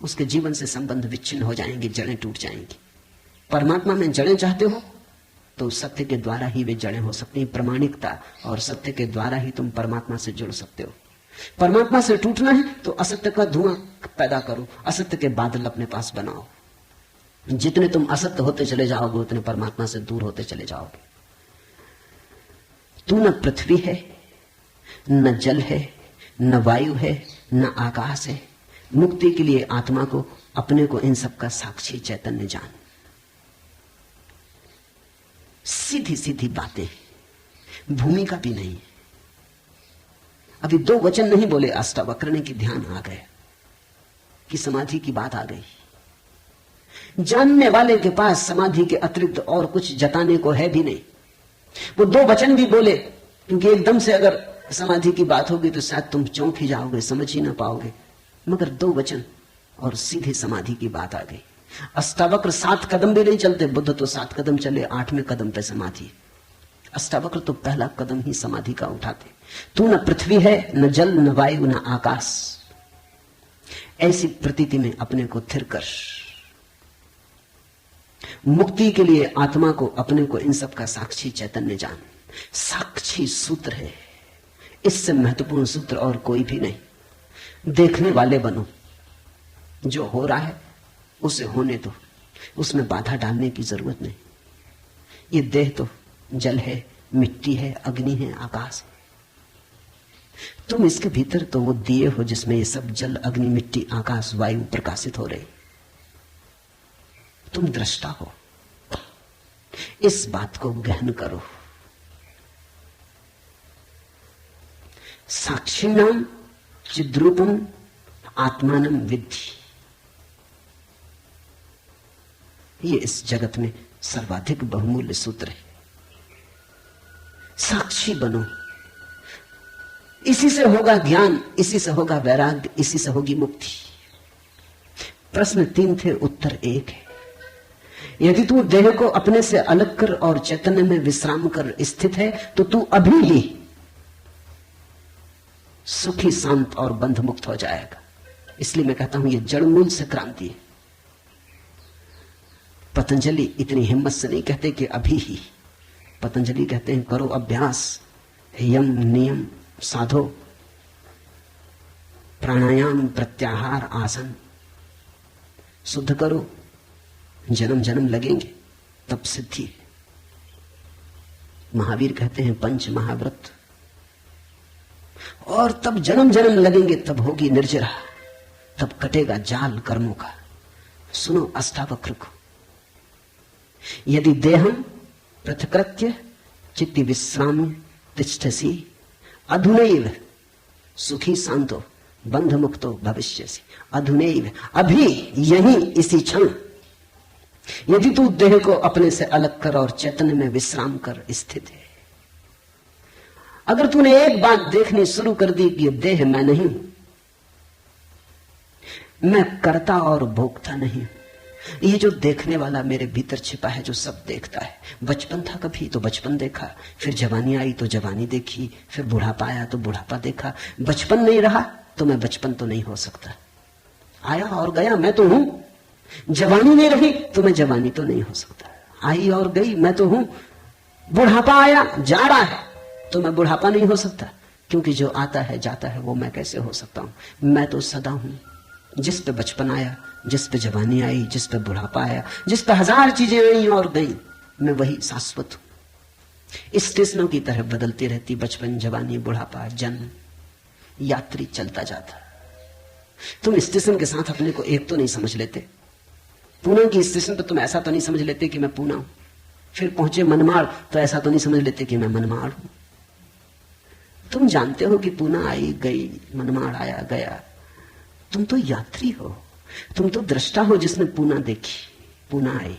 Speaker 1: उसके जीवन से संबंध विच्छिन्न हो जाएंगे, जड़ें टूट जाएंगी। परमात्मा में जड़ें चाहते हो तो सत्य के द्वारा ही वे जड़ें हो सकती हैं। प्रामाणिकता और सत्य के द्वारा ही तुम परमात्मा से जुड़ सकते हो। परमात्मा से टूटना है तो असत्य का धुआं पैदा करो, असत्य के बादल अपने पास बनाओ। जितने तुम असत्य होते चले जाओगे उतने परमात्मा से दूर होते चले जाओगे। तू न पृथ्वी है, न जल है, न वायु है, न आकाश है। मुक्ति के लिए आत्मा को, अपने को, इन सब का साक्षी चैतन्य जान। सीधी सीधी बातें, भूमिका भी नहीं। अभी दो वचन नहीं बोले अष्टावक्र ने कि ध्यान आ गया, कि समाधि की बात आ गई। जानने वाले के पास समाधि के अतिरिक्त और कुछ जताने को है भी नहीं। वो दो वचन भी बोले, क्योंकि एकदम से अगर समाधि की बात होगी तो शायद तुम चौंक ही जाओगे, समझ ही ना पाओगे। मगर दो वचन और सीधे समाधि की बात आ गई। अष्टावक्र 7 कदम भी नहीं चलते, बुद्ध तो 7 कदम चले, 8वें कदम पे समाधि। अष्टावक्र तो पहला कदम ही समाधि का उठाते। तू न पृथ्वी है, न जल, न वायु, न आकाश। ऐसी प्रतीति में अपने को थिर कर। मुक्ति के लिए आत्मा को, अपने को, इन सब का साक्षी चैतन्य जान। साक्षी सूत्र है, इससे महत्वपूर्ण सूत्र और कोई भी नहीं। देखने वाले बनो, जो हो रहा है उसे होने दो, उसमें बाधा डालने की जरूरत नहीं। ये देह तो जल है, मिट्टी है, अग्नि है, आकाश है। तुम इसके भीतर तो वो दिए हो जिसमें ये सब जल, अग्नि, मिट्टी, आकाश, वायु प्रकाशित हो रहे। तुम दृष्टा हो। इस बात को गहन करो। साक्षिणाम चिद्रूपम आत्मानम विद्धि, ये इस जगत में सर्वाधिक बहुमूल्य सूत्र है। साक्षी बनो। इसी से होगा ज्ञान, इसी से होगा वैराग्य, इसी से होगी मुक्ति। प्रश्न 3 थे, उत्तर 1 है। यदि तू देह को अपने से अलग कर और चैतन्य में विश्राम कर स्थित है तो तू अभी ही सुखी, शांत और बंध मुक्त हो जाएगा। इसलिए मैं कहता हूं, यह जड़ मूल से क्रांति है। पतंजलि इतनी हिम्मत से नहीं कहते कि अभी ही। पतंजलि कहते हैं करो अभ्यास, यम नियम साधो, प्राणायाम, प्रत्याहार, आसन, शुद्ध करो। जन्म जन्म लगेंगे तब सिद्धि है। महावीर कहते हैं पंच महाव्रत, और तब जन्म जन्म लगेंगे, तब होगी निर्जरा, तब कटेगा जाल कर्मों का। सुनो अष्टावक्र को, यदि देहम पृथकृत्य चित्ति विश्राम तिष्ठसि अधुनैव सुखी शांतो बंध मुक्तो भविष्यसि। अधुनैव, अभी, यहीं, इसी क्षण। यदि तू देह को अपने से अलग कर और चैतन्य में विश्राम कर स्थित है। अगर तूने एक बात देखनी शुरू कर दी कि देह मैं नहीं, मैं करता और भोगता नहीं, ये जो देखने वाला मेरे भीतर छिपा है, जो सब देखता है। बचपन था कभी तो बचपन देखा, फिर जवानी आई तो जवानी देखी, फिर बुढ़ापा आया तो बुढ़ापा देखा। बचपन नहीं रहा तो मैं बचपन तो नहीं हो सकता। आया और गया, मैं तो हूं। जवानी नहीं रही तो मैं जवानी तो नहीं हो सकता। आई और गई, मैं तो हूं। बुढ़ापा आया, जा रहा है, तो मैं बुढ़ापा नहीं हो सकता, क्योंकि जो आता है जाता है वो मैं कैसे हो सकता हूं। मैं तो सदा हूं। जिस पे बचपन आया, जिस पे जवानी आई, जिस पे बुढ़ापा आया, जिस पे हजार चीजें आई और गई, मैं वही शाश्वत हूं। स्टेशनों की तरह बदलती रहती, बचपन, जवानी, बुढ़ापा, जन्म, यात्री चलता जाता। तुम स्टेशन के साथ अपने को एक तो नहीं समझ लेते। पूना की स्टेशन पर तुम ऐसा तो नहीं समझ लेते कि मैं पूना हूं। फिर पहुंचे मनमाड़ तो ऐसा तो नहीं समझ लेते कि मैं मनमाड़ हूं। तुम जानते हो कि पूना आई गई, मनमाड़ आया गया। तुम तो यात्री हो, तुम तो दृष्टा हो जिसने पूना देखी, पूना आई,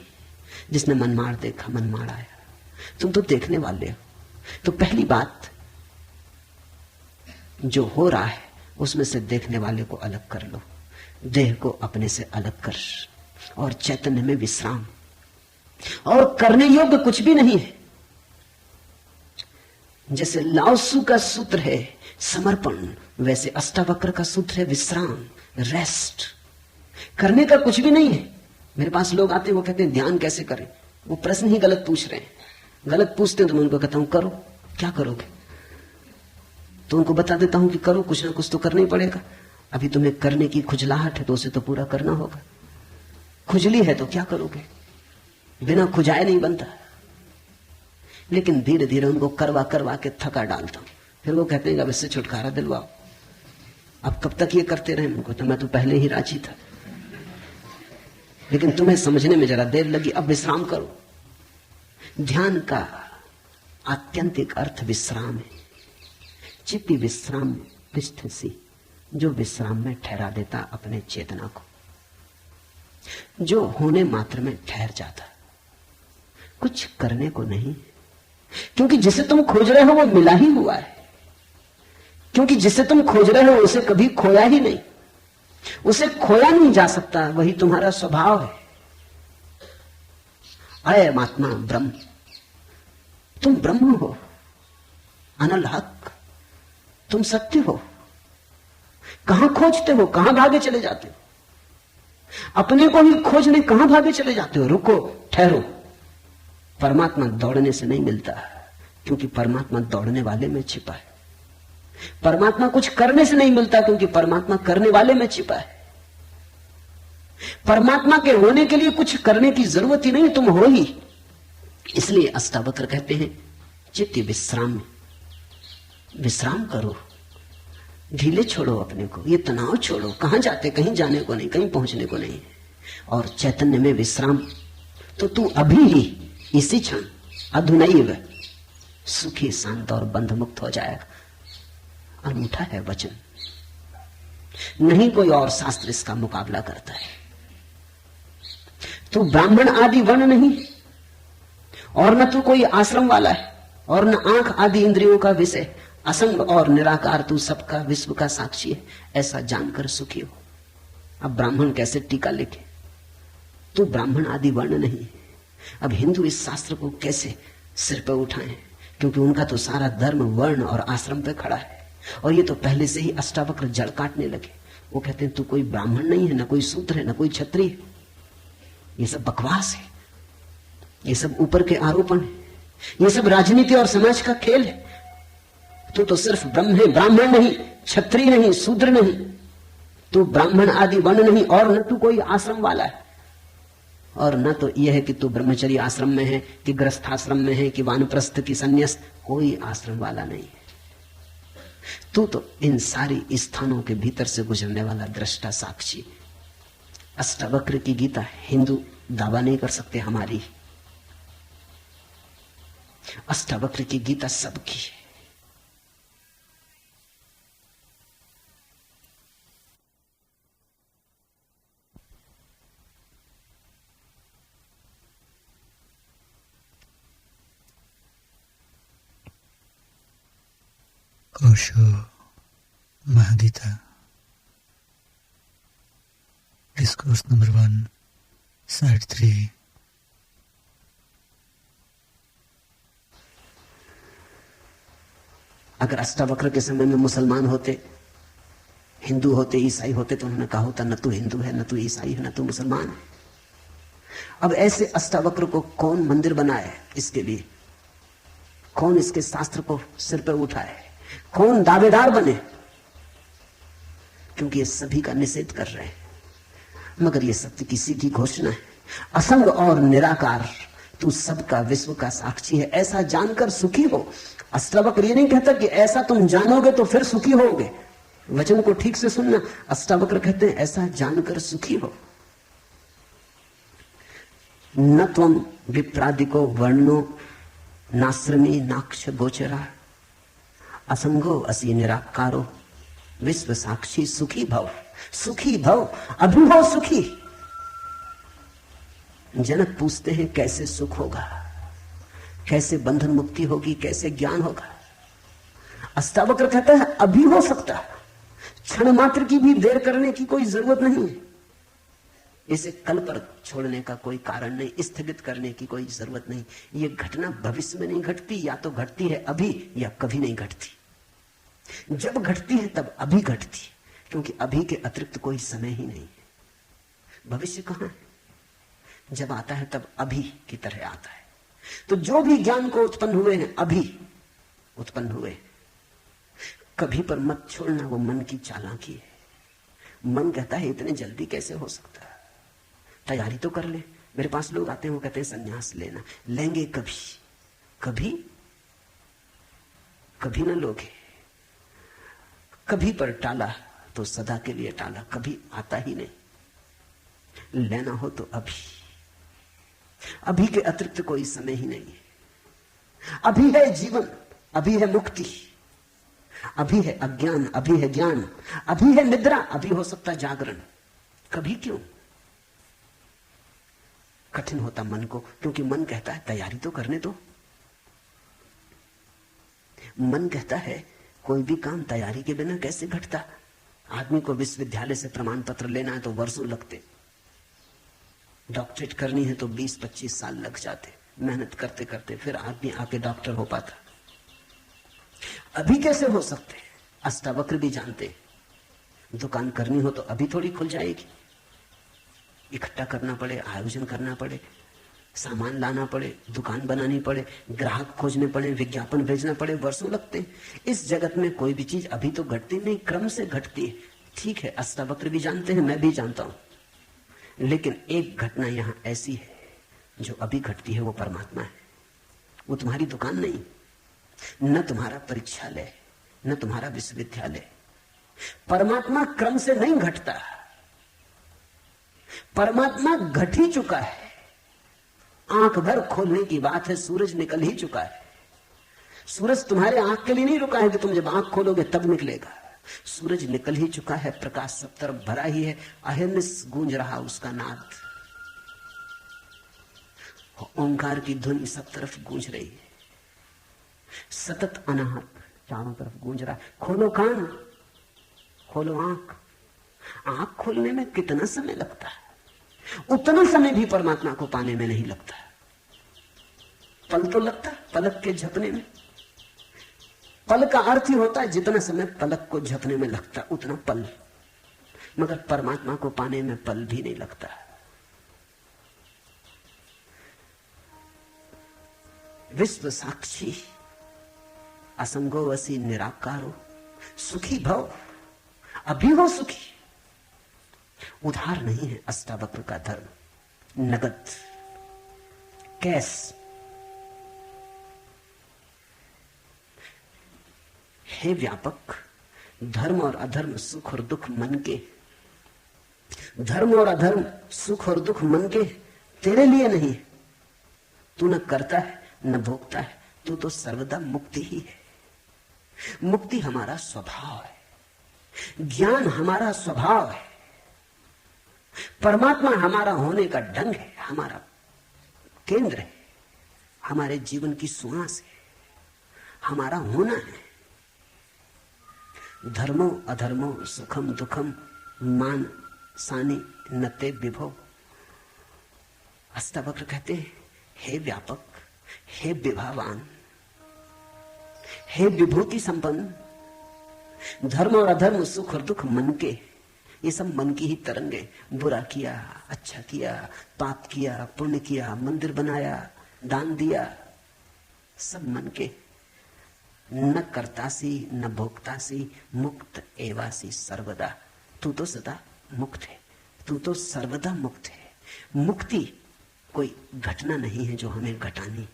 Speaker 1: जिसने मनमाड़ देखा, मनमाड़ आया। तुम तो देखने वाले हो। तो पहली बात, जो हो रहा है उसमें से देखने वाले को अलग कर लो। देह को अपने से अलग कर और चैतन्य में विश्राम। और करने योग्य कुछ भी नहीं है। जैसे लाओसू का सूत्र है समर्पण, वैसे अष्टावक्र का सूत्र है विश्राम, रेस्ट। करने का कुछ भी नहीं है। मेरे पास लोग आते हैं, वो कहते हैं ध्यान कैसे करें। वो प्रश्न ही गलत पूछ रहे हैं। गलत पूछते हैं तो मैं उनको कहता हूं करो। क्या करोगे? तो उनको बता देता हूं कि करो, कुछ ना कुछ तो करना ही पड़ेगा। अभी तुम्हें करने की खुजलाहट है तो उसे तो पूरा करना होगा। खुजली है तो क्या करोगे? बिना खुजाए नहीं बनता। लेकिन धीरे धीरे उनको करवा करवा के थका डालता हूं। फिर वो कहते हैं अब इससे छुटकारा दिलवाओ। अब कब तक ये करते रहे? उनको तो मैं तो पहले ही राजी था, लेकिन तुम्हें समझने में जरा देर लगी। अब विश्राम करो। ध्यान का आत्यंतिक अर्थ विश्राम है। चित्ति विश्राम तिष्ठसि, जो विश्राम में ठहरा देता अपने चेतना को, जो होने मात्र में ठहर जाता, कुछ करने को नहीं। क्योंकि जिसे तुम खोज रहे हो वो मिला ही हुआ है। क्योंकि जिसे तुम खोज रहे हो उसे कभी खोया ही नहीं, उसे खोया नहीं जा सकता। वही तुम्हारा स्वभाव है। अयम आत्मा ब्रह्म, तुम ब्रह्म हो, अनल हक, तुम सत्य हो। कहां खोजते हो? कहां भागे चले जाते हो? अपने को ही खोजने कहां भागे चले जाते हो? रुको, ठहरो। परमात्मा दौड़ने से नहीं मिलता, क्योंकि परमात्मा दौड़ने वाले में छिपा है। परमात्मा कुछ करने से नहीं मिलता, क्योंकि परमात्मा करने वाले में छिपा है। परमात्मा के होने के लिए कुछ करने की जरूरत ही नहीं, तुम हो ही। इसलिए अष्टावक्र कहते हैं चित्त विश्राम, विश्राम करो, ढीले छोड़ो अपने को, ये तनाव छोड़ो। कहां जाते? कहीं जाने को नहीं, कहीं पहुंचने को नहीं। और चैतन्य में विश्राम, तो तू अभी ही इसी क्षण अधुनैव सुखी शांत और बंध मुक्त हो जाएगा। अनूठा है वचन, नहीं कोई और शास्त्र इसका मुकाबला करता है। तू ब्राह्मण आदि वर्ण नहीं, और न तू कोई आश्रम वाला है, और न आंख आदि इंद्रियों का विषय। असंग और निराकार, तू सबका विश्व का साक्षी है, ऐसा जानकर सुखी हो। अब ब्राह्मण कैसे टीका लिखे? तू ब्राह्मण आदि वर्ण नहीं। अब हिंदू इस शास्त्र को कैसे सिर पर उठाएं? क्योंकि उनका तो सारा धर्म वर्ण और आश्रम पे खड़ा है, और ये तो पहले से ही अष्टावक्र जड़ काटने लगे। वो कहते हैं तू कोई ब्राह्मण नहीं है, ना कोई शूद्र है, ना कोई क्षत्रिय है। ये सब बकवास है, ये सब ऊपर के आरोपण है, ये सब राजनीति और समाज का खेल है। तू तो सिर्फ ब्रह्म है, ब्राह्मण नहीं, क्षत्रिय नहीं, शूद्र नहीं, तू ब्राह्मण आदि वर्ण नहीं, और न तू कोई आश्रम वाला है, और न तो यह है कि तू ब्रह्मचर्य आश्रम में है, कि गृहस्थाश्रम में है, कि वानप्रस्थ की संन्यास, कोई आश्रम वाला नहीं है। तू तो इन सारी स्थानों के भीतर से गुजरने वाला दृष्टा साक्षी। अष्टावक्र की गीता हिंदू दावा नहीं कर सकते हमारी, अष्टावक्र की गीता सबकी है।
Speaker 2: Osho Mahageeta, discourse number 1, side 3।
Speaker 1: अगर अष्टावक्र के समय में मुसलमान होते, हिंदू होते, ईसाई होते, तो उन्होंने कहा होता न तू हिंदू है, न तू ईसाई है, न तू मुसलमान है। अब ऐसे अष्टावक्र को कौन मंदिर बनाए? इसके लिए कौन इसके शास्त्र को सिर पर उठाए? कौन दावेदार बने? क्योंकि ये सभी का निषेध कर रहे हैं। मगर ये सत्य किसी की घोषणा है, असंग और निराकार, तू सबका विश्व का साक्षी है, ऐसा जानकर सुखी हो। अष्टावक्र ये नहीं कहता कि ऐसा तुम जानोगे तो फिर सुखी होगे। वचन को ठीक से सुनना, अष्टावक्र कहते हैं ऐसा जानकर सुखी हो। न त्वम विप्रादिको वर्णो नाश्रमी नाक्ष गोचरा, असंगो असि निराकारो विश्व साक्षी सुखी भव। सुखी भव, अभी हो सुखी। जनक पूछते हैं कैसे सुख होगा, कैसे बंधन मुक्ति होगी, कैसे ज्ञान होगा? अष्टावक्र कहता है अभी हो सकता है, क्षण मात्र की भी देर करने की कोई जरूरत नहीं है। इसे कल पर छोड़ने का कोई कारण नहीं, स्थगित करने की कोई जरूरत नहीं। ये घटना भविष्य में नहीं घटती, या तो घटती है अभी या कभी नहीं घटती। जब घटती है तब अभी घटती, क्योंकि अभी के अतिरिक्त कोई समय ही नहीं है। भविष्य कहां है? जब आता है तब अभी की तरह आता है। तो जो भी ज्ञान को उत्पन्न हुए हैं अभी उत्पन्न हुए। कभी पर मत छोड़ना, वो मन की चालाकी है। मन कहता है इतने जल्दी कैसे हो सकता है, तैयारी तो कर ले। मेरे पास लोग आते हैं, वो कहते हैं संन्यास लेना, लेंगे कभी? कभी कभी ना लोगे। कभी पर टाला तो सदा के लिए टाला, कभी आता ही नहीं। लेना हो तो अभी, अभी के अतिरिक्त कोई समय ही नहीं है। अभी है जीवन, अभी है मुक्ति, अभी है अज्ञान, अभी है ज्ञान, अभी है निद्रा, अभी हो सकता है जागरण। कभी क्यों? कठिन होता मन को, क्योंकि मन कहता है तैयारी तो करने दो। मन कहता है कोई भी काम तैयारी के बिना कैसे घटता। आदमी को विश्वविद्यालय से प्रमाण पत्र लेना है तो वर्षों लगते, डॉक्टरेट करनी है तो 20-25 साल लग जाते, मेहनत करते करते फिर आदमी आके डॉक्टर हो पाता। अभी कैसे हो सकते? अष्टावक्र भी जानते, दुकान करनी हो तो अभी थोड़ी खुल जाएगी। इकट्ठा करना पड़े, आयोजन करना पड़े, सामान लाना पड़े, दुकान बनानी पड़े, ग्राहक खोजने पड़े, विज्ञापन भेजना पड़े, वर्षों लगते हैं। इस जगत में कोई भी चीज अभी तो घटती नहीं, क्रम से घटती है। ठीक है, अष्टावक्र भी जानते हैं, मैं भी जानता हूं। लेकिन एक घटना यहां ऐसी है जो अभी घटती है, वो परमात्मा है। वो तुम्हारी दुकान नहीं, न तुम्हारा परीक्षालय, न तुम्हारा विश्वविद्यालय। परमात्मा क्रम से नहीं घटता, परमात्मा घट ही चुका है। आंख भर खोलने की बात है, सूरज निकल ही चुका है। सूरज तुम्हारे आंख के लिए नहीं रुका है कि तुम जब आंख खोलोगे तब निकलेगा। सूरज निकल ही चुका है, प्रकाश सब तरफ भरा ही है, अहर्निश गूंज रहा उसका नाद, ओंकार की धुन सब तरफ गूंज रही है, सतत अनाहत चारों तरफ गूंज रहा है। खोलो कान, खोलो आंख। आंख खोलने में कितना समय लगता है, उतना समय भी परमात्मा को पाने में नहीं लगता। पल तो लगता है, पलक के झपने में। पल का अर्थ ही होता है जितना समय पलक को झपने में लगता उतना पल, मगर परमात्मा को पाने में पल भी नहीं लगता। विश्व साक्षी असंगो वसी निराकारो सुखी भव, अभी हो सुखी। उधार नहीं है अष्टावक्र का धर्म, नगद कैश। हे व्यापक, धर्म और अधर्म, सुख और दुख मन के, धर्म और अधर्म, सुख और दुख मन के तेरे लिए नहीं। तू न करता है न भोगता है, तू तो सर्वदा मुक्ति ही है। मुक्ति हमारा स्वभाव है, ज्ञान हमारा स्वभाव है, परमात्मा हमारा होने का ढंग है, हमारा केंद्र है, हमारे जीवन की श्वास है, हमारा होना है। धर्मो अधर्मो सुखम दुखम मान सानी नते विभो। अष्टावक्र कहते हैं, हे व्यापक, हे विभावान, हे विभूति संपन्न, धर्म और अधर्म, सुख और दुख मन के, ये सब मन की ही तरंगे। बुरा किया, अच्छा किया, पाप किया, पुण्य किया, मंदिर बनाया, दान दिया, सब मन के। न करतासी न भोक्तासी, मुक्त एवासी सर्वदा। तू तो सदा मुक्त है, तू तो सर्वदा मुक्त है। मुक्ति कोई घटना नहीं है जो हमें घटानी,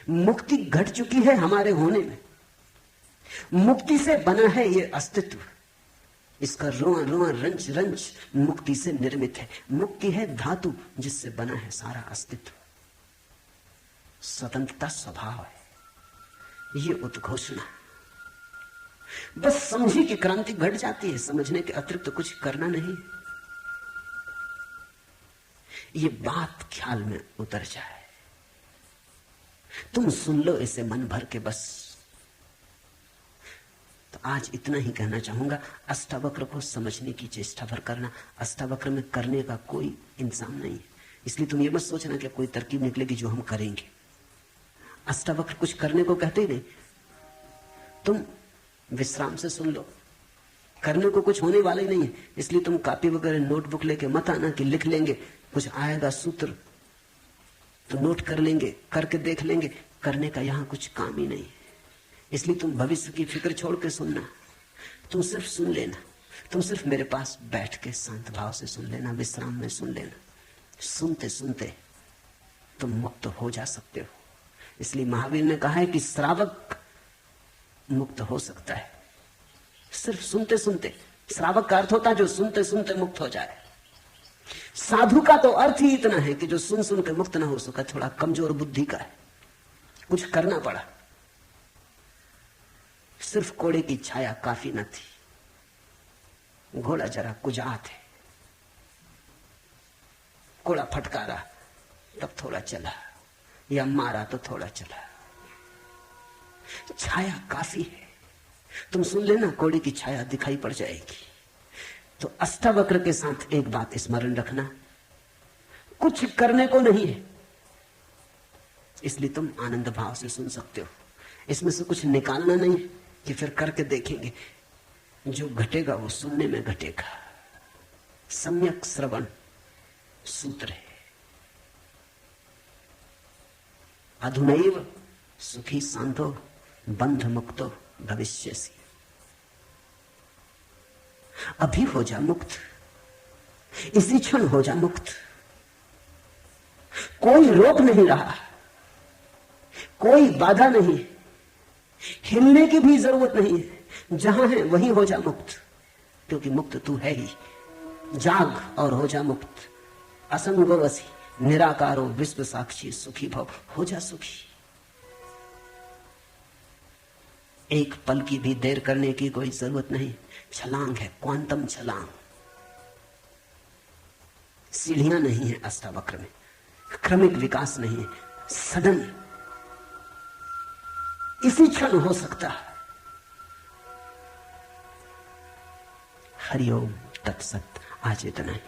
Speaker 1: मुक्ति घट चुकी है हमारे होने में। मुक्ति से बना है ये अस्तित्व, इसका रोआ रोआ रंच रंच मुक्ति से निर्मित है। मुक्ति है धातु जिससे बना है सारा अस्तित्व। स्वतंत्रता स्वभाव है, ये उद्घोषणा। बस समझी कि क्रांति घट जाती है, समझने के अतिरिक्त तो कुछ करना नहीं। ये बात ख्याल में उतर जाए, तुम सुन लो इसे मन भर के बस। तो आज इतना ही कहना चाहूंगा। अष्टावक्र को समझने की चेष्टा भर करना। अष्टावक्र में करने का कोई इंसान नहीं है, इसलिए तुम ये मत सोचना कि कोई तरकीब निकलेगी जो हम करेंगे। अष्टावक्र कुछ करने को कहते ही नहीं, तुम विश्राम से सुन लो। करने को कुछ होने वाला ही नहीं है, इसलिए तुम कॉपी वगैरह नोटबुक लेके मत आना कि लिख लेंगे, कुछ आएगा सूत्र तो नोट कर लेंगे, करके देख लेंगे। करने का यहां कुछ काम ही नहीं है, इसलिए तुम भविष्य की फिक्र छोड़ के सुनना। तुम सिर्फ सुन लेना, तुम सिर्फ मेरे पास बैठ के शांत भाव से सुन लेना, विश्राम में सुन लेना। सुनते सुनते तुम मुक्त हो जा सकते हो। इसलिए महावीर ने कहा है कि श्रावक मुक्त हो सकता है सिर्फ सुनते सुनते। श्रावक का अर्थ होता है जो सुनते सुनते मुक्त हो जाए। साधु का तो अर्थ ही इतना है कि जो सुन सुन के मुक्त ना हो सका, थोड़ा कमजोर बुद्धि का है, कुछ करना पड़ा। सिर्फ कोड़े की छाया काफी न थी, घोड़ा जरा कुजात है, कोड़ा फटकारा तब थोड़ा चला, या मारा तो थोड़ा चला। छाया काफी है, तुम सुन लेना, कोड़े की छाया दिखाई पड़ जाएगी। तो अष्टावक्र के साथ एक बात स्मरण रखना, कुछ करने को नहीं है, इसलिए तुम आनंद भाव से सुन सकते हो। इसमें से कुछ निकालना नहीं कि फिर करके देखेंगे। जो घटेगा वो सुनने में घटेगा। सम्यक श्रवण सूत्र है। अधुनैव सुखी शांतो बंध मुक्तो भविष्यसि। अभी हो जा मुक्त, इसी क्षण हो जा मुक्त। कोई रोक नहीं रहा, कोई बाधा नहीं। हिलने की भी जरूरत नहीं है, जहां है वहीं हो जा मुक्त, क्योंकि मुक्त तू है ही। जाग और हो जा मुक्त। असंगो वसी निराकारो विश्व साक्षी सुखी भव, हो जा सुखी। एक पल की भी देर करने की कोई जरूरत नहीं। छलांग है, क्वांटम छलांग। सीढ़ियां नहीं है अष्टावक्र में, क्रमिक विकास नहीं है, सडन इसी क्षण हो सकता है। हरिओम तत्सत। आज इतना ही।